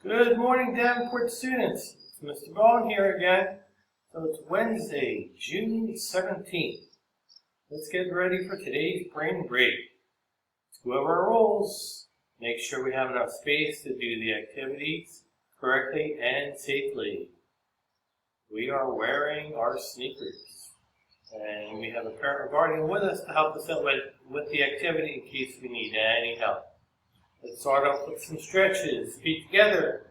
Good morning, Davenport students. It's Mr. Bone here again. So it's Wednesday, June 17th. Let's get ready for today's brain break. Let's go over our rules. Make sure we have enough space to do the activities correctly and safely. We are wearing our sneakers. And we have a parent or guardian with us to help us out with the activity in case we need any help. Let's start off with some stretches. Feet together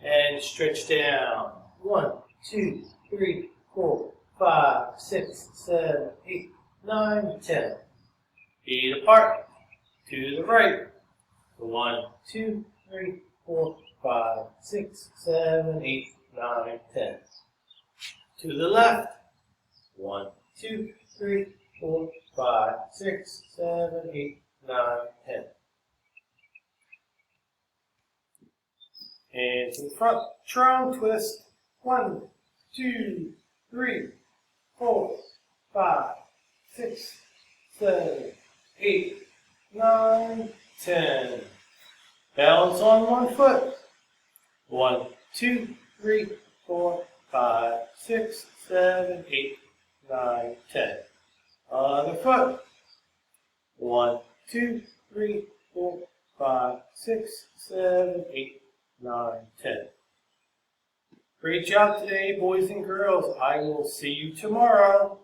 and stretch down. 1, 2, 3, 4, 5, 6, 7, 8, 9, 10. Feet apart. To the right. 1, 2, 3, 4, 5, 6, 7, 8, 9, 10. To the left. 1, 2, 3, 4, 5, 6, 7, 8, 9, 10. And to the front, trunk twist. 1, 2, 3, 4, 5, 6, 7, 8, 9, 10. Balance on one foot. 1, 2, 3, 4, 5, 6, 7, 8, 9, 10. Other foot. 1, 2, 3, 4, 5, 6, 7, 8, 9, 10. Great job today, boys and girls. I will see you tomorrow.